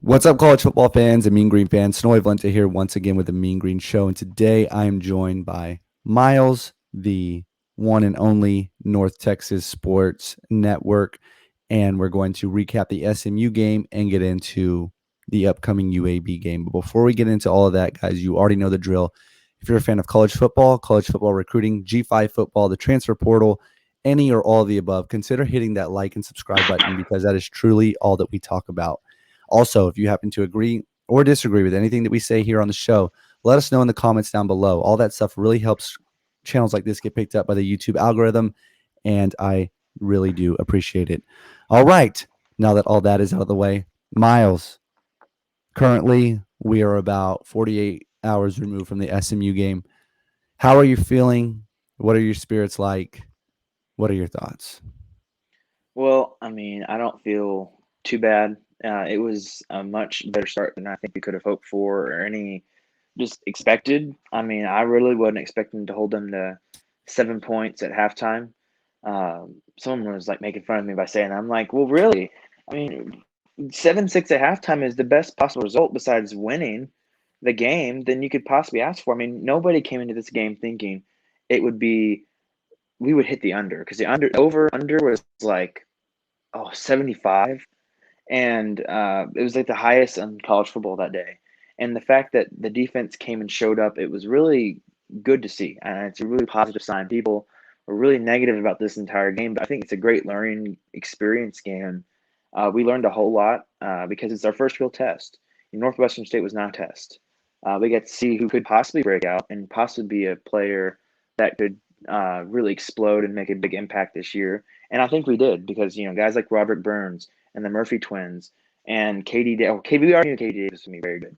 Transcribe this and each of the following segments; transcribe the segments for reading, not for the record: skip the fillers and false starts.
What's up, college football fans and Mean Green fans? Snowy Valenta here once again with the Mean Green Show. And today I am joined by Miles, the one and only North Texas Sports Network. And we're going to recap the SMU game and get into the upcoming UAB game. But before we get into all of that, guys, you already know the drill. If you're a fan of college football recruiting, G5 football, the transfer portal, any or all of the above, consider hitting that like and subscribe button because that is truly all that we talk about. Also, if you happen to agree or disagree with anything that we say here on the show, let us know in the comments down below. All that stuff really helps channels like this get picked up by the YouTube algorithm, and I really do appreciate it. All right, now that all that is out of the way, Miles, currently we are about 48 hours removed from the SMU game. How are you feeling? What are your spirits like? What are your thoughts? Well, I mean, I don't feel too bad. It was a much better start than I think we could have hoped for or any just expected. I mean, I really wasn't expecting to hold them to 7 points at halftime. Someone was like making fun of me by saying, I'm like, well, really? I mean, 7-6 at halftime is the best possible result besides winning the game than you could possibly ask for. I mean, nobody came into this game thinking it would be, we would hit the under because the under was like 75, and it was like the highest in college football that day. And the fact that the defense came and showed up, it was really good to see, and it's a really positive sign. People were really negative about this entire game, but I think it's a great learning experience game. We learned a whole lot because it's our first real test. Northwestern State was not a test. We got to see who could possibly break out and possibly be a player that could really explode and make a big impact this year. And I think we did because guys like Roderick Burns and the Murphy twins and KD. Oh, KD, we already knew KD Davis would be very good,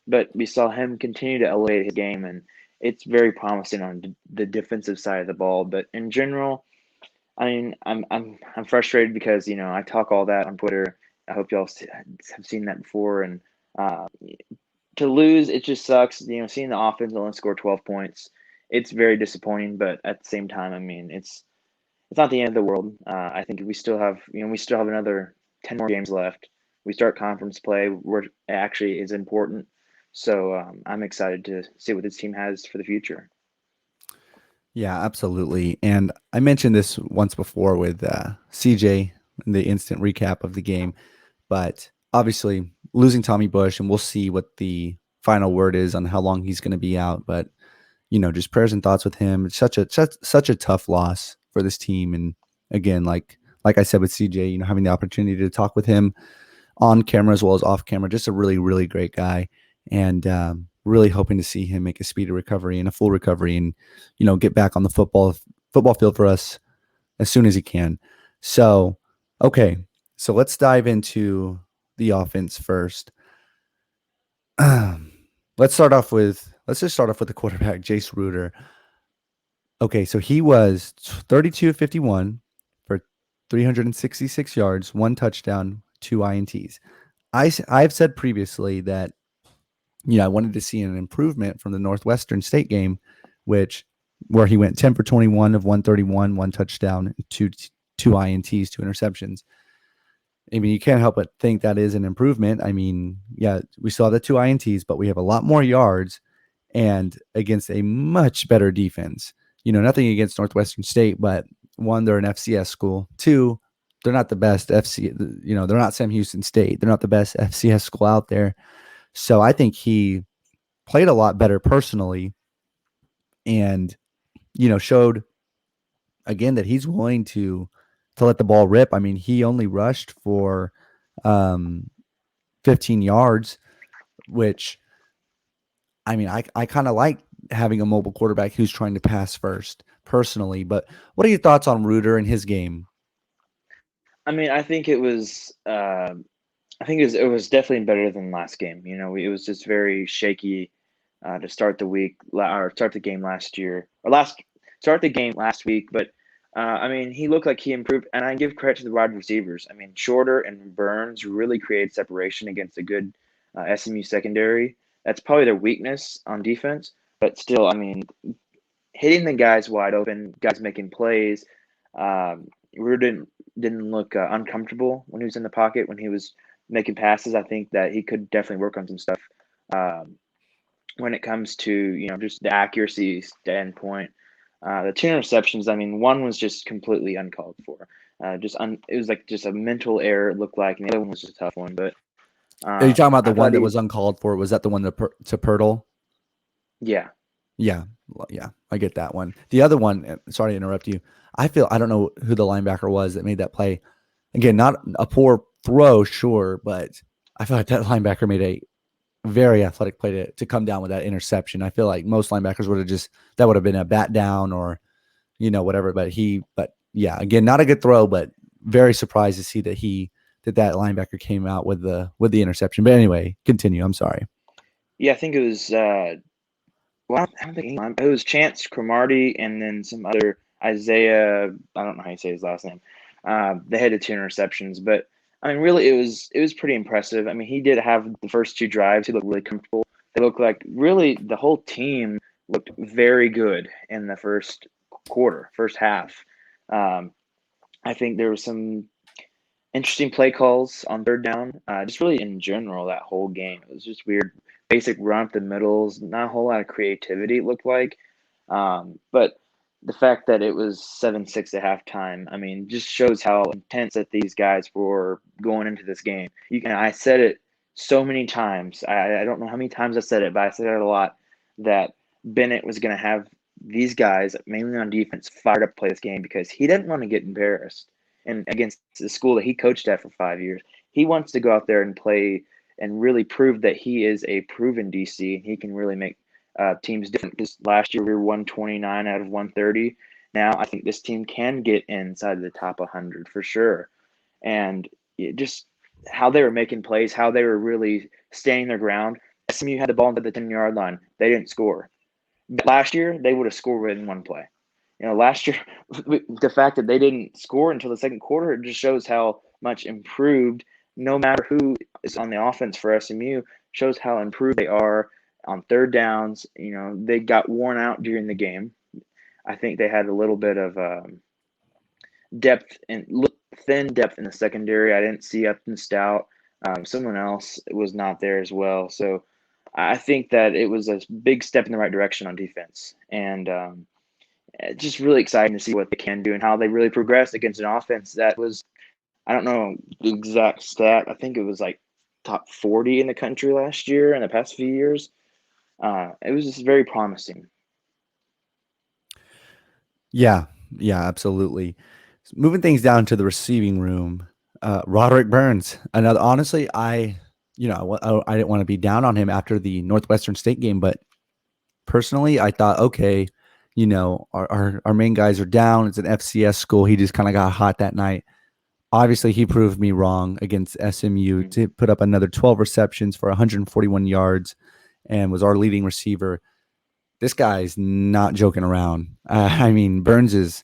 but we saw him continue to elevate his game, and it's very promising on the defensive side of the ball. But in general, I mean, I'm frustrated because I talk all that on Twitter. I hope y'all have seen that before, and uh, to lose, it just sucks. Seeing the offense only score 12 points, it's very disappointing. But at the same time, I mean, it's not the end of the world. I think we still have another 10 more games left. We start conference play, where it actually is important. So I'm excited to see what this team has for the future. Yeah, absolutely. And I mentioned this once before with CJ in the instant recap of the game, but obviously losing Tommy Bush, and we'll see what the final word is on how long he's going to be out. But just prayers and thoughts with him. It's such a tough loss for this team. And again, like I said with CJ, having the opportunity to talk with him on camera as well as off camera, just a really really great guy, and really hoping to see him make a speedy recovery and a full recovery, and get back on the football field for us as soon as he can. So, okay, so let's dive into the offense first. Let's just start off with the quarterback, Jace Ruder. Okay, so he was 32 of 51 for 366 yards, one touchdown, two INTs. I've said previously that I wanted to see an improvement from the Northwestern State game, where he went 10 for 21 of 131, one touchdown, two INTs, two interceptions. I mean, you can't help but think that is an improvement. I mean, yeah, we saw the two INTs, but we have a lot more yards and against a much better defense. Nothing against Northwestern State, but one, they're an FCS school. Two, they're not the best they're not Sam Houston State. They're not the best FCS school out there. So I think he played a lot better personally, and showed again that he's willing to let the ball rip. I mean, he only rushed for um 15 yards, which I mean, I kind of like having a mobile quarterback who's trying to pass first personally. But what are your thoughts on Reuter and his game? I mean, I think it was definitely better than last game. It was just very shaky to start the week or start the game last year or last start the game last week. But I mean, he looked like he improved, and I give credit to the wide receivers. I mean, Shorter and Burns really created separation against a good SMU secondary. That's probably their weakness on defense, but still, I mean, hitting the guys wide open, guys making plays. Rude didn't look uncomfortable when he was in the pocket when he was making passes. I think that he could definitely work on some stuff um, when it comes to just the accuracy standpoint. The two interceptions, I mean, one was just completely uncalled for. It was like just a mental error. It looked like, and the other one was just a tough one. But Are you talking about I the one thought that he, was uncalled for? Was that the one to Pirtle? yeah, Yeah, yeah, I get that one. The other one, sorry to interrupt you. I don't know who the linebacker was that made that play. Again, not a poor throw, sure, but I feel like that linebacker made a very athletic play to come down with that interception. I feel like most linebackers would have that would have been a bat down or whatever. But yeah, again, not a good throw, but very surprised to see that linebacker came out with the interception. But anyway, continue. I'm sorry. yeah, I think it was. Well, I don't think it was Chance Cromartie and then some other Isaiah. I don't know how you say his last name. They had the two interceptions, but I mean, really, it was pretty impressive. I mean, he did have the first two drives. He looked really comfortable. They looked like really the whole team looked very good in the first quarter, first half. Um, I think there was some interesting play calls on third down. Just really in general, that whole game. It was just weird. Basic run up the middles, not a whole lot of creativity, it looked like. But the fact that it was 7-6 at halftime, I mean, just shows how intense that these guys were going into this game. I said it so many times. I don't know how many times I said it, but I said it a lot that Bennett was going to have these guys, mainly on defense, fired up to play this game because he didn't want to get embarrassed and against the school that he coached at for 5 years. He wants to go out there and play and really prove that he is a proven DC and he can really make teams different. Because last year we were 129 out of 130. Now I think this team can get inside the top 100 for sure. And just how they were making plays, how they were really standing their ground. SMU had the ball at the 10-yard line. They didn't score. But last year, they would have scored within one play. Last year, the fact that they didn't score until the second quarter, it just shows how much improved, no matter who is on the offense for SMU, shows how improved they are on third downs. They got worn out during the game. I think they had a little bit of depth and thin depth in the secondary. I didn't see Upton Stout. Someone else was not there as well. So I think that it was a big step in the right direction on defense. And just really exciting to see what they can do and how they really progressed against an offense that was, I don't know the exact stat. I think it was like top 40 in the country last year in the past few years. It was just very promising. Yeah, yeah, absolutely. Moving things down to the receiving room, Roderick Burns. Another, honestly, I didn't want to be down on him after the Northwestern State game, but personally, I thought, okay, our main guys are down. It's an FCS school. He just kind of got hot that night. Obviously, he proved me wrong against SMU Mm-hmm. to put up another 12 receptions for 141 yards and was our leading receiver. This guy's not joking around. I mean, Burns is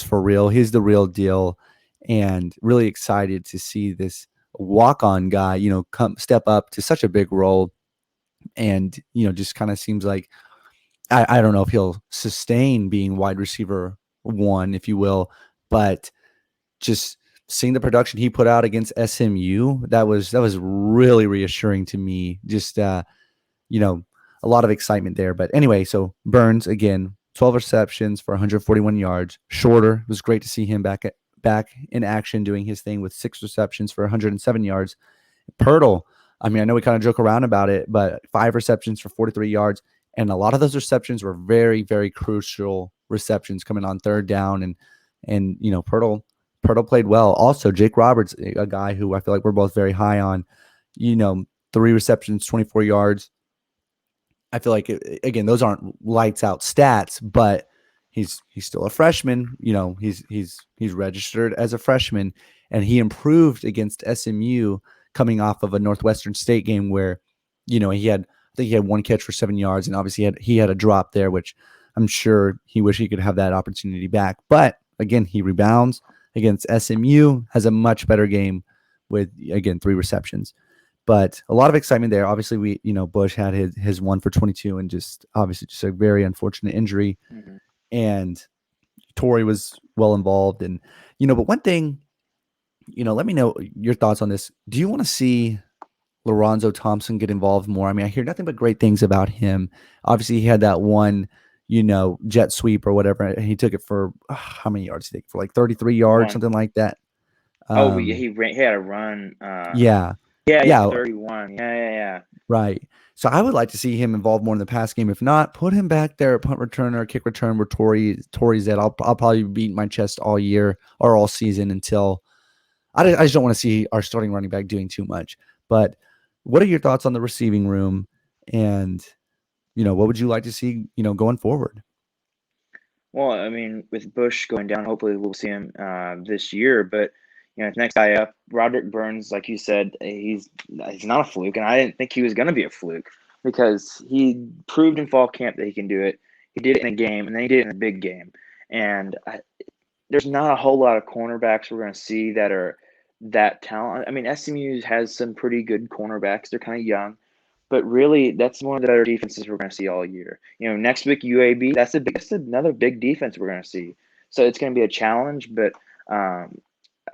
for real. He's the real deal, and really excited to see this walk-on guy, come step up to such a big role, and just kind of seems like I don't know if he'll sustain being wide receiver one, if you will, but just seeing the production he put out against SMU, that was really reassuring to me. Just you know, a lot of excitement there. But anyway, so Burns again, 12 receptions for 141 yards. Shorter, it was great to see him back in action doing his thing with 6 receptions for 107 yards. Pirtle, I mean, I know we kind of joke around about it, but 5 receptions for 43 yards. And a lot of those receptions were very, very crucial receptions coming on third down. And Pirtle played well. Also, Jake Roberts, a guy who I feel like we're both very high on, you know, 3 receptions, 24 yards. I feel like again, those aren't lights out stats, but he's still a freshman. He's registered as a freshman, and he improved against SMU coming off of a Northwestern State game where, I think he had one catch for 7 yards, and obviously he had a drop there, which I'm sure he wish he could have that opportunity back. But again, he rebounds against SMU, has a much better game with again 3 receptions. But a lot of excitement there. Obviously, Bush had his one for 22, and just obviously just a very unfortunate injury. Mm-hmm. And Torrey was well involved, and but one thing let me know your thoughts on this. Do you want to see Lorenzo Thompson get involved more? I mean, I hear nothing but great things about him. Obviously, he had that one, jet sweep or whatever. And he took it for how many yards did he take? For like 33 yards, One. something like that. Oh, but Um, he had a run. yeah, Yeah, for yeah, 31. Yeah. right. So I would like to see him involved more in the pass game. If not, put him back there at punt return or kick return where Tori's at. I'll probably beat my chest all year or all season until I just don't want to see our starting running back doing too much. But what are your thoughts on the receiving room? And, what would you like to see, going forward? Well, I mean, with Bush going down, hopefully we'll see him this year. But next guy up, Roderick Burns, like you said, he's not a fluke, and I didn't think he was going to be a fluke because he proved in fall camp that he can do it. He did it in a game, and then he did it in a big game. And there's not a whole lot of cornerbacks we're going to see that are that talented. I mean, SMU has some pretty good cornerbacks. They're kind of young. But really, that's one of the better defenses we're going to see all year. Next week UAB, that's another big defense we're going to see. So it's going to be a challenge, but I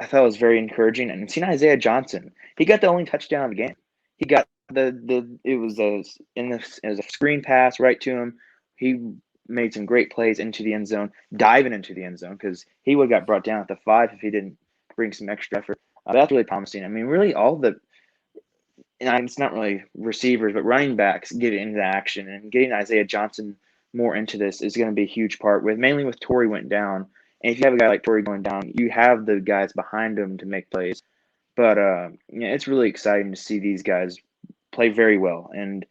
thought it was very encouraging. And seeing Isaiah Johnson, he got the only touchdown of the game. He got it was a screen pass right to him. He made some great plays into the end zone, diving into the end zone because he would have got brought down at the 5 if he didn't bring some extra effort. That's really promising. I mean, really, all the and it's not really receivers, but running backs get into action and getting Isaiah Johnson more into this is going to be a huge part with mainly with Torrey went down. And if you have a guy like Torrey going down, you have the guys behind him to make plays. But it's really exciting to see these guys play very well. And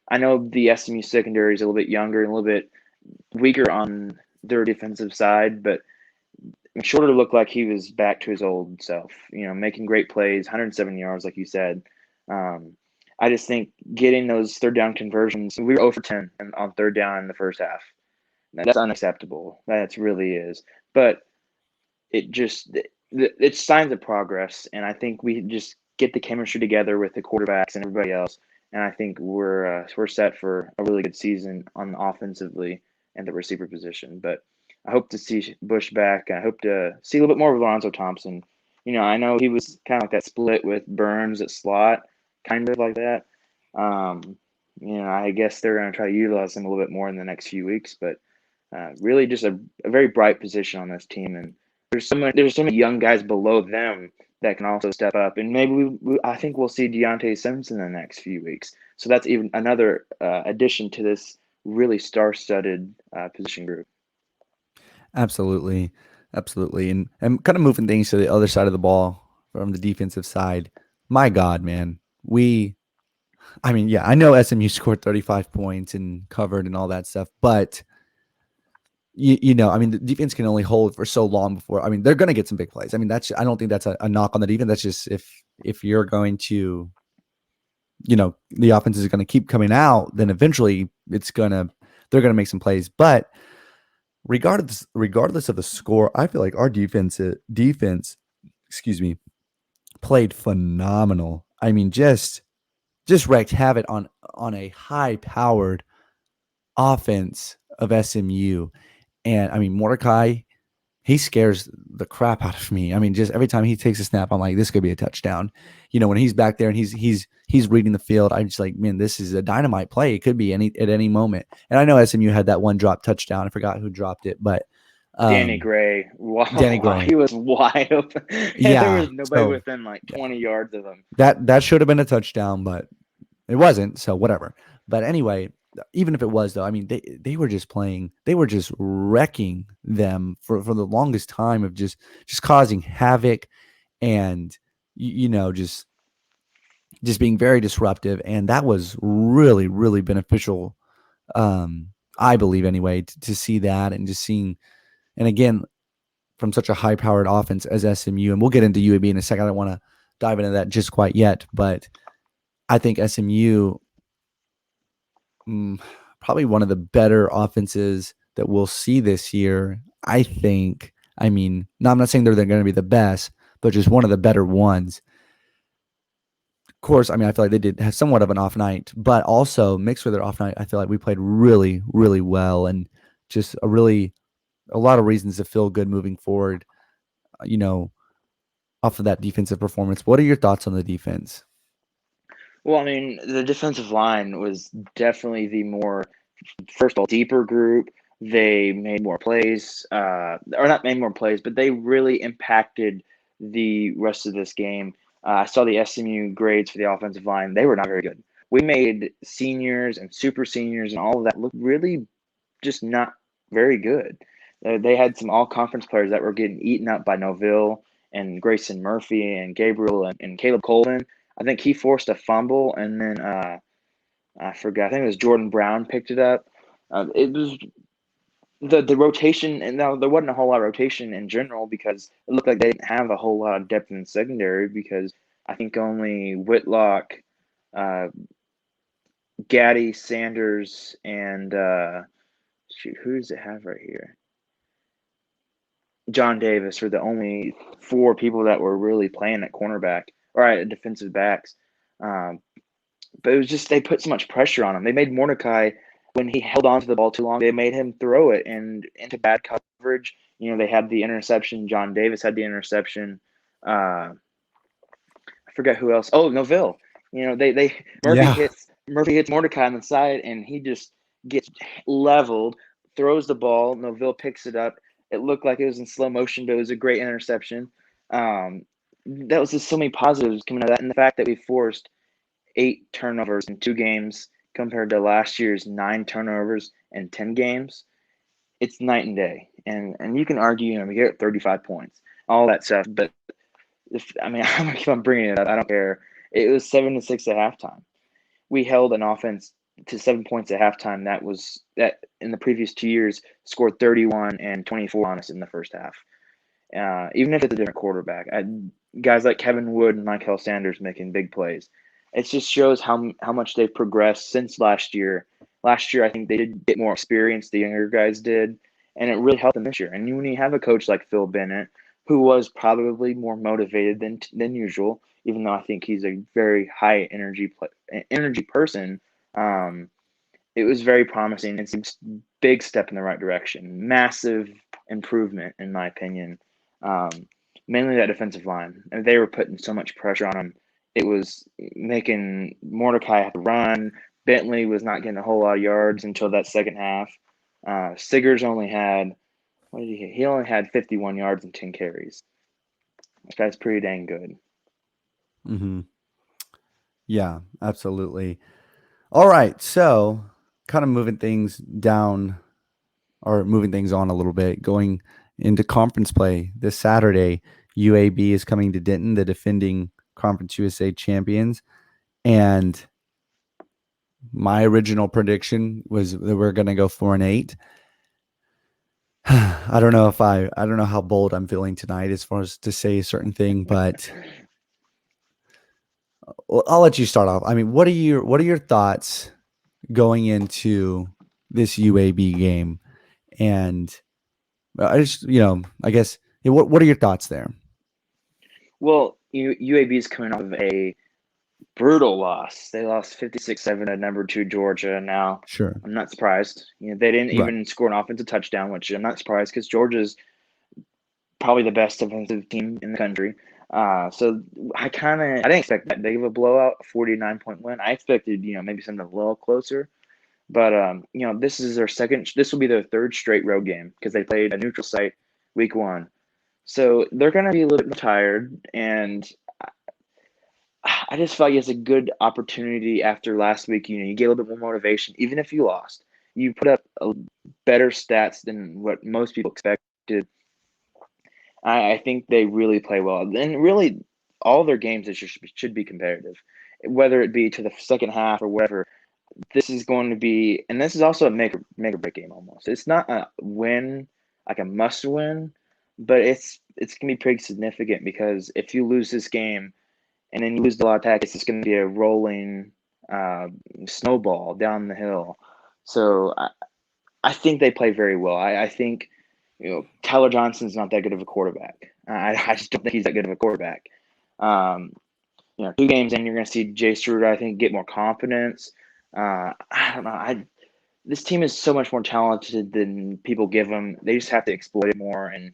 I know the SMU secondary is a little bit younger and a little bit weaker on their defensive side, but Shorter looked like he was back to his old self, making great plays, 107 yards, like you said. Um, I just think getting those third down conversions, we were 0 for 10 on third down in the first half. Now, that's unacceptable. That really is. But it's signs of progress, and I think we just get the chemistry together with the quarterbacks and everybody else, and I think we're set for a really good season on offensively and the receiver position. But I hope to see Bush back. I hope to see a little bit more of Alonzo Thompson. I know he was kind of like that split with Burns at slot, kind of like that. Um, I guess they're going to try to utilize him a little bit more in the next few weeks, but really just a very bright position on this team, and there's so many young guys below them that can also step up, and maybe I think we'll see Deontay Simpson in the next few weeks. So that's even another addition to this really star-studded position group. Absolutely. Absolutely. And kind of moving things to the other side of the ball from the defensive side. My God, man. I mean, yeah, I know SMU scored 35 points and covered and all that stuff, but I mean, the defense can only hold for so long before. I mean, they're going to get some big plays. I mean, I don't think that's a knock on the defense. That's just if you're going to, the offense is going to keep coming out, then eventually they're going to make some plays. But regardless of the score, I feel like our defense, excuse me, played phenomenal. I mean, just wreaked havoc on a high powered offense of SMU. And I mean, Mordecai, he scares the crap out of me. I mean, just every time he takes a snap, I'm like, this could be a touchdown. When he's back there and he's reading the field, I'm just like, man, this is a dynamite play. It could be at any moment. And I know SMU had that one drop touchdown. I forgot who dropped it, but Danny Gray, Danny wow, Gray. he was wide open. There Yeah. was nobody So within like yeah, 20 yards of him. that should have been a touchdown, but it wasn't. So whatever. But anyway, even if it was though, I mean they were just playing. They were just wrecking them for the longest time of just causing havoc and just being very disruptive, and that was really really beneficial. I believe anyway to see that and just seeing, and again from such a high powered offense as SMU, and we'll get into UAB in a second. I don't want to dive into that just quite yet, but I think SMU, probably one of the better offenses that we'll see this year. I think. I mean, no, I'm not saying they're going to be the best, but just one of the better ones. Of course, I mean, I feel like they did have somewhat of an off night, but also mixed with their off night, I feel like we played really, really well, and just a lot of reasons to feel good moving forward. You know, off of that defensive performance. What are your thoughts on the defense? Well, I mean, the defensive line was definitely the more, first of all, deeper group. They made more plays, or not made more plays, but they really impacted the rest of this game. I saw the SMU grades for the offensive line. They were not very good. We made seniors and super seniors and all of that look really just not very good. They had some all conference players that were getting eaten up by Noville and Grayson Murphy and Gabriel and Caleb Colvin. I think he forced a fumble, and then I forgot. I think it was Jordan Brown picked it up. It was the rotation, and now there wasn't a whole lot of rotation in general because it looked like they didn't have a whole lot of depth in the secondary because I think only Whitlock, uh, Gaddy, Sanders, and shoot, who does it have right here? John Davis were the only four people that were really playing at cornerback or at defensive backs. Um, but it was just they put so much pressure on him. They made Mordecai, when he held on to the ball too long, they made him throw it and into bad coverage. They had the interception. John Davis had the interception. I forget who else. Oh, Noville. They Yeah. Murphy hits Mordecai on the side, and he just gets leveled, throws the ball. Noville picks it up. It looked like it was in slow motion, but it was a great interception. That was just so many positives coming out of that, and the fact that we forced 8 turnovers in 2 games compared to last year's 9 turnovers in 10 games, it's night and day. And you can argue, we get 35 points, all that stuff, but I'm gonna keep on bringing it up. I don't care. It was 7-6 at halftime. We held an offense to 7 points at halftime. That in the previous 2 years scored 31 and 24 on us in the first half. Even if it's a different quarterback, guys like Kevin Wood and Michael Sanders making big plays. It just shows how much they've progressed since last year. Last year, I think they did get more experience. The younger guys did, and it really helped them this year. And when you have a coach like Phil Bennett, who was probably more motivated than usual, even though I think he's a very high energy person, it was very promising. It's a big step in the right direction. Massive improvement, in my opinion. Um, Mainly that defensive line. And they were putting so much pressure on him. It was making Mordecai have to run. Bentley was not getting a whole lot of yards until that second half. Siggers only had, what did he hit? He only had 51 yards and 10 carries. This guy's pretty dang good. Hmm. Yeah, absolutely. All right. So, kind of moving things down or moving things on a little bit, going into conference play this Saturday. UAB is coming to Denton, the defending Conference USA champions. And my original prediction was that we're going to go 4-8. I don't know how bold I'm feeling tonight as far as to say a certain thing, but I'll let you start off. I mean, what are your thoughts going into this UAB game? And I just, I guess, what are your thoughts there? Well, UAB is coming off of a brutal loss. They lost 56-7 to number 2 Georgia. Now, Sure. I'm not surprised. They didn't Right. even score an offensive touchdown, which I'm not surprised because Georgia's probably the best defensive team in the country. So I didn't expect that big of a blowout, a 49-point win. I expected, maybe something a little closer. But this will be their third straight road game because they played a neutral site week 1. So they're going to be a little bit more tired, and I just felt like it's a good opportunity after last week. You get a little bit more motivation, even if you lost. You put up better stats than what most people expected. I think they really play well, and really all their games should be competitive, whether it be to the second half or whatever. This is going to be, and this is also a make or break game almost. It's not a win, like a must win, but it's gonna be pretty significant because if you lose this game and then you lose the lot of tactics, it's going to be a rolling uh, snowball down the hill. So I think they play very well. I think Tyler Johnson's not that good of a quarterback. I just don't think he's that good of a quarterback. Um, 2 games in, you're going to see Jay Struder, I think, get more confidence. I don't know. This team is so much more talented than people give them. They just have to exploit it more. And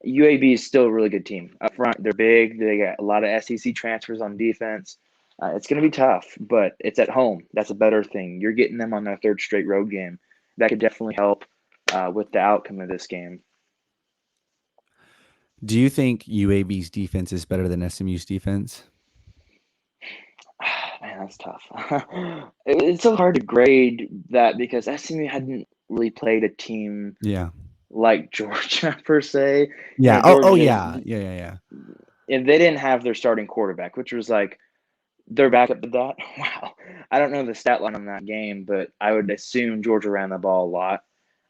UAB is still a really good team up front. They're big. They got a lot of SEC transfers on defense. It's going to be tough, but it's at home. That's a better thing. You're getting them on their third straight road game. That could definitely help with the outcome of this game. Do you think UAB's defense is better than SMU's defense? Man, that's tough. It's so hard to grade that because SMU hadn't really played a team Yeah. like Georgia per se. Yeah. Oh Georgia, yeah. Yeah. if they didn't have their starting quarterback, which was like their backup did that. Wow, I don't know the stat line on that game, but I would assume Georgia ran the ball a lot.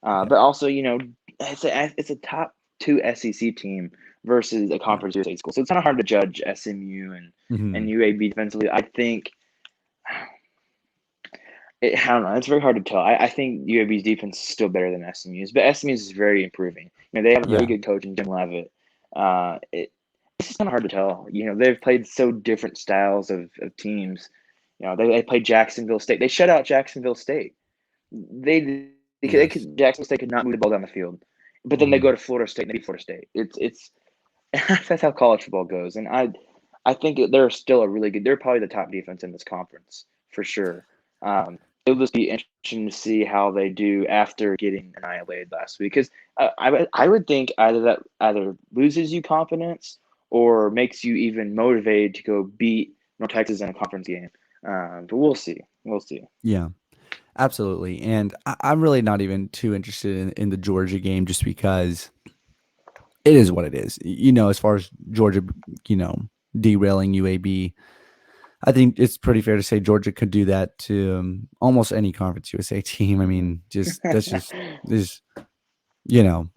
Yeah. But also, it's a top two SEC team versus a Yeah. Conference USA school, so it's kind of hard to judge SMU and Hmm. UAB defensively. I think I don't know. It's very hard to tell. I think UAB's defense is still better than SMU's, but SMU's is very improving. They have a very Yeah. good coach in Jim Levitt. It's just kind of hard to tell. They've played so different styles of teams. They played Jacksonville State. They shut out Jacksonville State. Yes. Jacksonville State could not move the ball down the field, but then they Hmm. go to Florida State and they beat Florida State. It's that's how college football goes, and I think they're still a really good. They're probably the top defense in this conference for sure. It'll just be interesting to see how they do after getting annihilated last week. Because I would think either loses you confidence or makes you even motivated to go beat North Texas in a conference game. But we'll see. We'll see. Yeah. Absolutely. And I'm really not even too interested in the Georgia game just because it is what it is. As far as Georgia, you know, derailing UAB, I think it's pretty fair to say Georgia could do that to almost any Conference USA team. I Mhm. mean, just you know,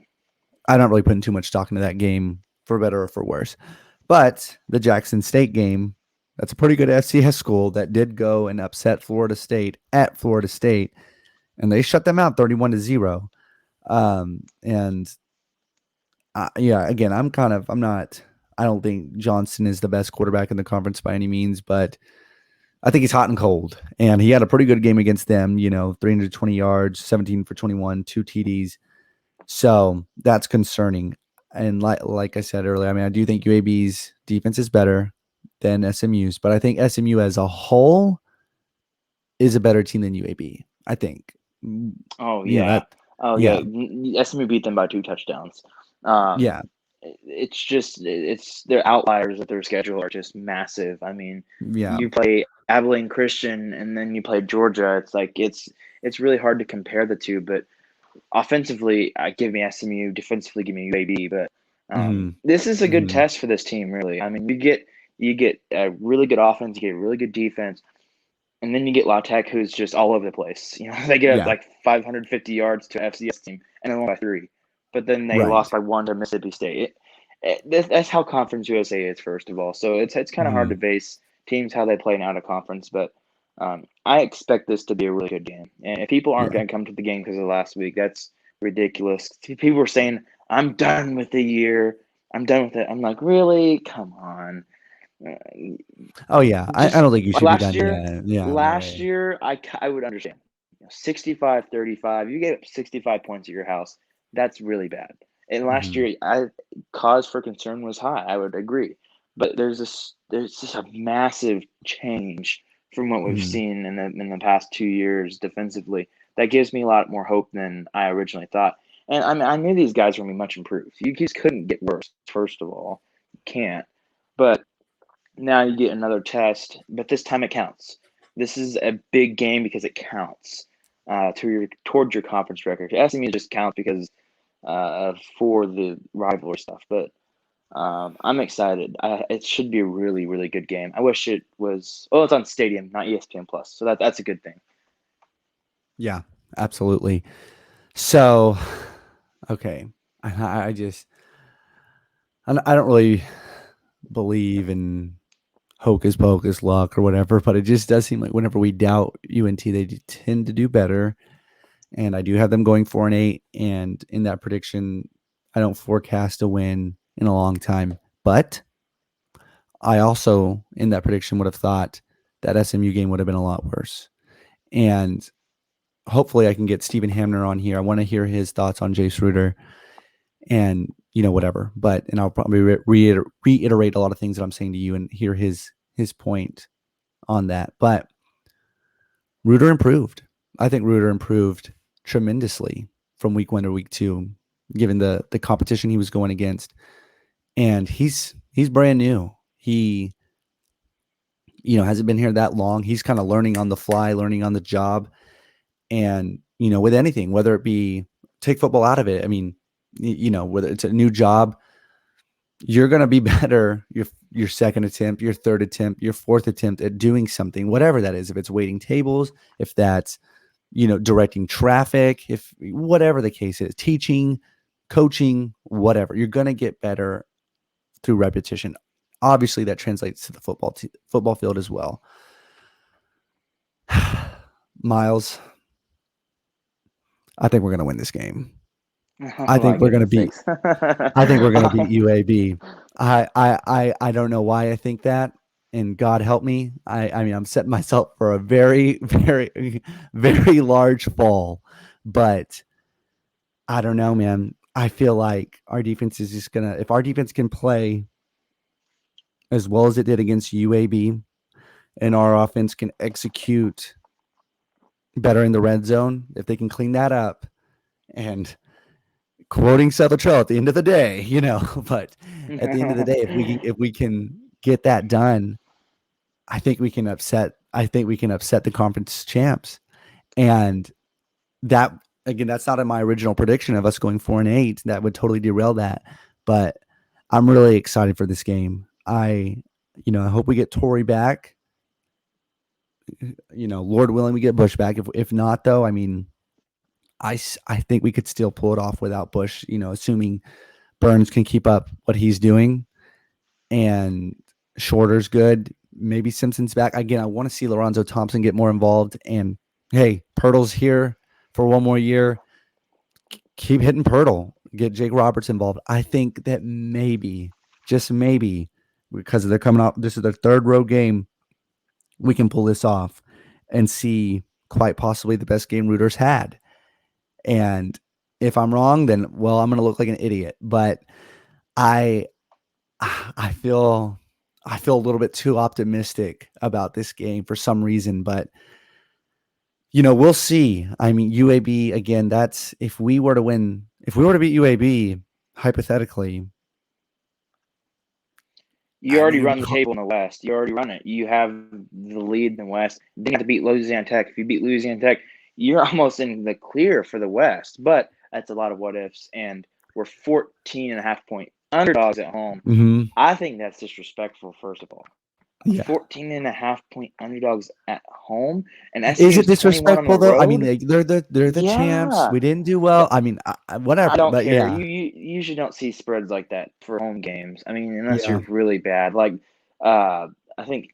I don't really put in too much stock into that game for better or for worse. But the Jackson State game, that's a pretty good FCS school that did go and upset Florida State at Florida State, and they shut them out 31-0. And yeah, again, I don't think Johnson is the best quarterback in the conference by any means, but I think he's hot and cold. And he had a pretty good game against them, 320 yards, 17 for 21, two TDs. So that's concerning. And like I said earlier, I mean, I do think UAB's defense is better than SMU's, but I think SMU as a whole is a better team than UAB. I think. Oh You know yeah. that Oh yeah. yeah. SMU beat them by 2 touchdowns. Um, Yeah. it's just it's their outliers of their schedule are just massive. I mean, Yeah. you play Abilene Christian and then you play Georgia. It's like it's really hard to compare the two. But offensively, give me SMU. Defensively, give me UAB. But Mhm. this is a good Mhm. test for this team. Really, I mean, you get a really good offense, you get a really good defense, and then you get La Tech, who's just all over the place. They get Yeah. like 550 yards to an FCS team and then won by 3. But then they lost Right. by 1 to Mississippi State. That's how Conference USA is, first of all. So it's kind of hard to Mhm. base teams how they play in out of conference. But I expect this to be a really good game. And if people aren't Yeah. going to come to the game because of last week, that's ridiculous. People were saying, I'm done with the year. I'm done with it. I'm like, really? Come on. Uh, Oh yeah. I just don't think you like should be last done year, yet. Yeah. last year I would understand. 65-35. You get 65 points at your house. That's really bad. And last Mhm. year, cause for concern was high. I would agree, but there's just a massive change from what we've Mhm. seen in the past 2 years defensively. That gives me a lot more hope than I originally thought. And I mean, I knew these guys were gonna be much improved. You just couldn't get worse. First of all, you can't. But now you get another test, but this time it counts. This is a big game because it counts towards your conference record. SMU just counts because for the rivalry stuff. But I'm excited. It should be a really, really good game. I wish it was. Well, it's on Stadium, not ESPN Plus, so that's a good thing. Yeah. Absolutely. So, okay. I just I don't really believe in hocus pocus luck or whatever, but it just does seem like whenever we doubt UNT, they tend to do better. And I do have them going 4-8. And in that prediction, I don't forecast a win in a long time. But I also, in that prediction, would have thought that SMU game would have been a lot worse. And hopefully I can get Stephen Hamner on here. I want to hear his thoughts on Jace Reuter. And, whatever. But and I'll probably reiterate a lot of things that I'm saying to you and hear his point on that. But Reuter improved. I think Reuter improved tremendously from week 1 to week 2, given the competition he was going against. And he's brand new. He hasn't been here that long. He's kind of learning on the fly, learning on the job. And, with anything, whether it be take football out of it, I mean, whether it's a new job, you're going to be better your second attempt, your third attempt, your fourth attempt at doing something, whatever that is. If it's waiting tables, if that's, directing traffic, if whatever the case is, teaching, coaching, whatever, you're going to get better through repetition. Obviously that translates to the football field as well. Miles, I think we're going to win this game. I Oh my think we're going to goodness beat. sakes. I think we're going to beat UAB. I don't know why I think that, and God help me. I mean, I'm setting myself for a very, very, very large fall, but I don't know, man. I feel like our defense is just gonna. If our defense can play as well as it did against UAB, and our offense can execute better in the red zone, if they can clean that up, and quoting Seth Luttrell at the end of the day, but at the end of the day, if we can get that done, I think we can upset the conference champs. And that, again, that's not in my original prediction of us going 4-8. That would totally derail that. But I'm really excited for this game. I hope we get Torrey back. Lord willing, we get Bush back. If not, though, I mean, I think we could still pull it off without Bush, assuming Burns can keep up what he's doing and Shorter's good. Maybe Simpson's back. Again, I want to see Lorenzo Thompson get more involved. And hey, Pirtle's here for one more year. Keep hitting Pirtle. Get Jake Roberts involved. I think that maybe, just maybe, because they're coming out, this is their third road game, we can pull this off and see quite possibly the best game Reuter's had. And if I'm wrong, then, well, I'm going to look like an idiot. But I feel a little bit too optimistic about this game for some reason, but we'll see. I mean, UAB again, that's if we were to beat UAB, hypothetically, You I already mean, it'd run be the hard. table in the West. You already run it. You have the lead in the West. Then you have to beat Louisiana Tech. If you beat Louisiana Tech, you're almost in the clear for the West. But that's a lot of what ifs. And we're 14.5-point underdogs at home. Mhm. I think that's disrespectful, first of all. Yeah. 14.5-point underdogs at home, and Is it SMU's 21 on the disrespectful though? I mean, road. they're the champs. Yeah, We didn't do well. but I mean, I whatever. don't But care. yeah, You usually don't see spreads like that for home games. I mean, unless yeah, you're really bad. Like, I think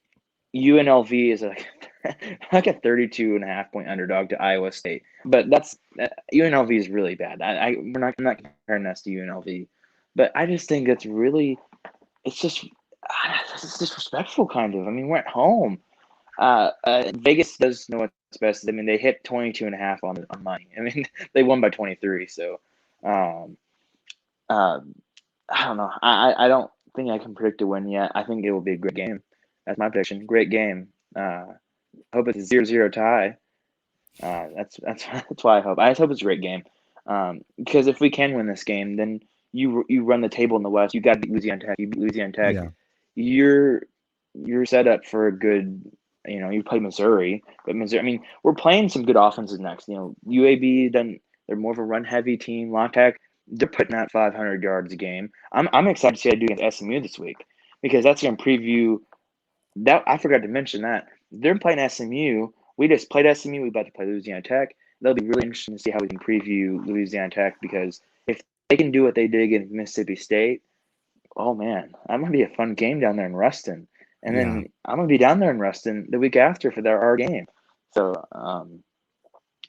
UNLV is like a 32.5-point underdog to Iowa State, but that's UNLV is really bad. I'm not comparing us to UNLV, but I just think it's just it's disrespectful, kind of. I mean, we're at home. Vegas does know what's best. I mean, they hit 22.5 on money. I mean, they won by 23. So, um, uh, I don't know. I don't think I can predict a win yet. I think it will be a great game. That's my prediction. Great game. Hope it's a 0-0 tie. That's why I hope. I just hope it's a great game. Because if we can win this game, then you run the table in the West. You got to beat Louisiana Tech. You beat Louisiana Tech. yeah, You're set up for a good. You play Missouri, but Missouri. I mean, we're playing some good offenses next. UAB then they're more of a run heavy team. La Tech, they're putting out 500 yards a game. I'm excited to see how they do against SMU this week because that's going to preview that. I forgot to mention that they're playing SMU. We just played SMU. We're about to play Louisiana Tech. That'll be really interesting to see how we can preview Louisiana Tech because if they can do what they did against Mississippi State, oh man, that might be a fun game down there in Ruston. And yeah, then I'm gonna be down there in Ruston the week after for our game. So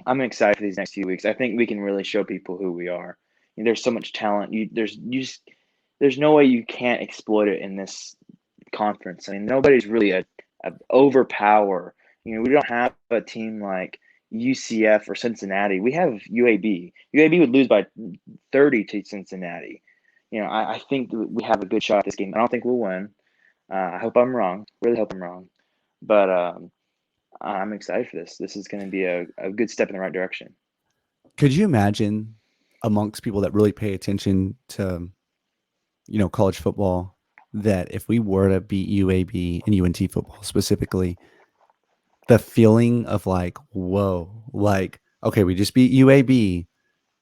I'm excited for these next few weeks. I think we can really show people who we are. There's so much talent. There's no way you can't exploit it in this conference. I mean, nobody's really a overpower. We don't have a team like UCF or Cincinnati. We have UAB. UAB would lose by 30 to Cincinnati. I think that we have a good shot at this game. I don't think we'll win. I hope I'm wrong. Really hope I'm wrong. But I'm excited for this. This is going to be a good step in the right direction. Could you imagine amongst people that really pay attention to, college football, that if we were to beat UAB and UNT football specifically, the feeling of like, whoa, like, okay, we just beat UAB.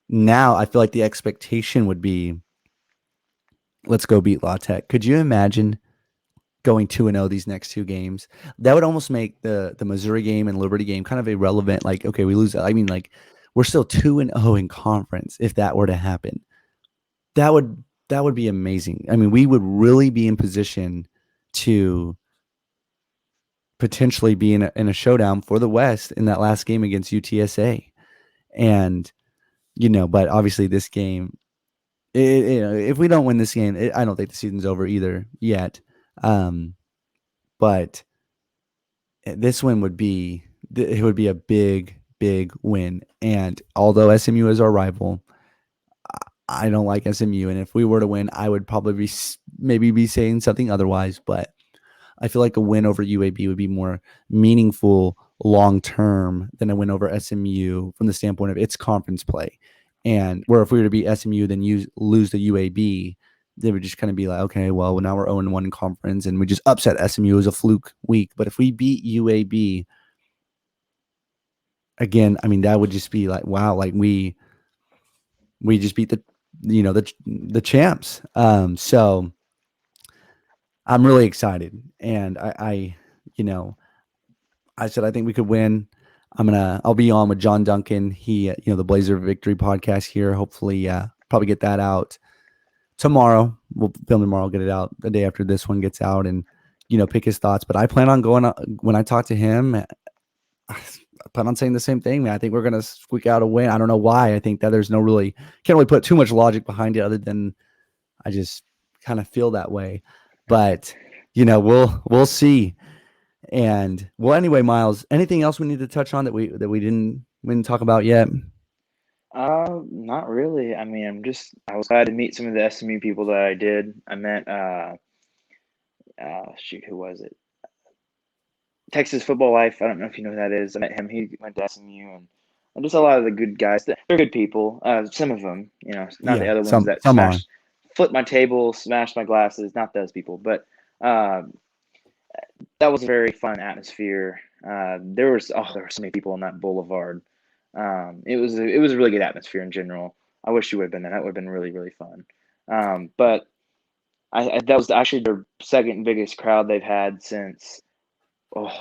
Now I feel like the expectation would be, let's go beat La Tech. Could you imagine going 2-0 these next two games? That would almost make the Missouri game and Liberty game kind of irrelevant. Like, okay, we lose. I mean, like, we're still 2-0 in conference if that were to happen. That would be amazing. I mean, we would really be in position to potentially be in a showdown for the West in that last game against UTSA. And, but obviously this game, if we don't win this game, I don't think the season's over either yet. But this win would be a big, big win. And although SMU is our rival, I don't like SMU. And if we were to win, I would probably maybe be saying something otherwise. But I feel like a win over UAB would be more meaningful long term than a win over SMU from the standpoint of its conference play. And where if we were to beat SMU, then lose the UAB, they would just kind of be like, okay, well, now we're 0-1 in conference and we just upset SMU as a fluke week. But if we beat UAB, again, I mean, that would just be like, wow, like we just beat the champs. So I'm really excited. And I said, I think we could win. I'll be on with John Duncan. He, the Blazer Victory podcast here. Hopefully, probably get that out tomorrow. We'll film tomorrow, get it out the day after this one gets out, and pick his thoughts. But I plan on going when I talk to him. I plan on saying the same thing, man. I think we're gonna squeak out a win. I don't know why. I think that there's can't really put too much logic behind it, other than I just kind of feel that way. But we'll see. And well, anyway, Miles, anything else we need to touch on that we didn't talk about yet? Not really. I mean, I was glad to meet some of the SMU people that I did. I met shoot, who was it? Texas Football Life. I don't know if you know who that is. I met him. He went to SMU, and just a lot of the good guys. They're good people. Some of them, not the other ones that flipped my table, smashed my glasses. Not those people, but that was a very fun atmosphere. There were so many people on that boulevard. It was a really good atmosphere in general. I wish you would have been there. That would have been really, really fun. But that was actually their second biggest crowd they've had since.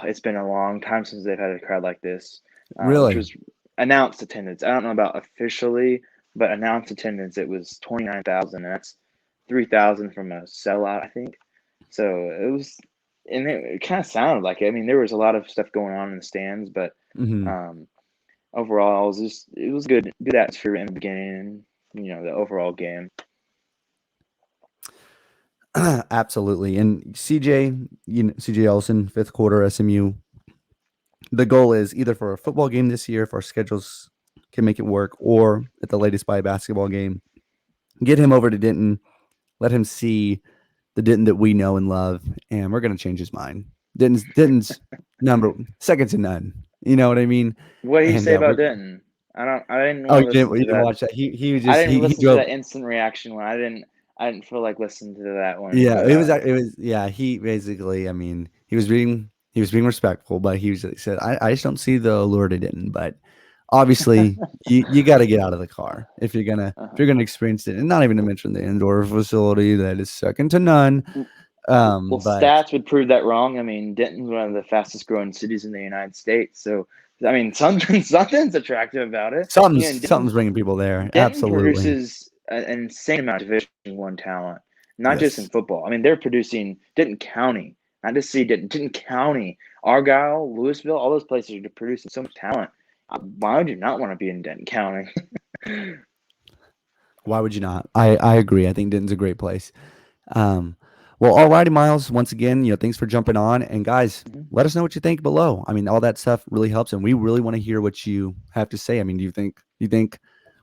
It's been a long time since they've had a crowd like this. Really? Which was announced attendance. I don't know about officially, but announced attendance, it was 29,000. And that's 3,000 from a sellout, I think. So it was, and it kind of sounded like it. I mean, there was a lot of stuff going on in the stands, but overall, it was good atmosphere in the beginning. The overall game. Absolutely. And CJ Ellison, fifth quarter SMU. The goal is either for a football game this year, if our schedules can make it work, or at the latest by a basketball game. Get him over to Denton, let him see the Denton that we know and love, and we're going to change his mind. Denton's second to none. You know what I mean? What did you say about Denton? I didn't. Oh, you didn't watch that? He was just. I didn't listen to that instant reaction one. I didn't feel like listening to that one. Yeah, but, it was. Yeah, he basically. I mean, he was being respectful, but he said, "I just don't see the allure to Denton." But obviously, you got to get out of the car if you're gonna experience it, and not even to mention the indoor facility that is second to none. Stats would prove that wrong. I mean, Denton's one of the fastest growing cities in the United States, so I mean, something's attractive about it. Something's bringing people there. Denton Absolutely produces an insane amount of Division I talent, not just in football. I mean, they're producing Denton County, not just Denton County, Argyle, Louisville, all those places are producing so much talent. Why would you not want to be in Denton County? Why would you not? I agree. I think Denton's a great place. Well, alrighty, Miles. Once again, thanks for jumping on. And guys, let us know what you think below. I mean, all that stuff really helps, and we really want to hear what you have to say. I mean, do you think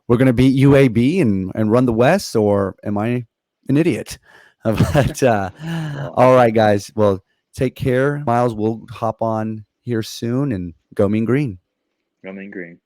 we're going to beat UAB and run the West, or am I an idiot. But Well, all right, guys. Well, take care. Miles, we'll hop on here soon and go Mean Green. I mean, green.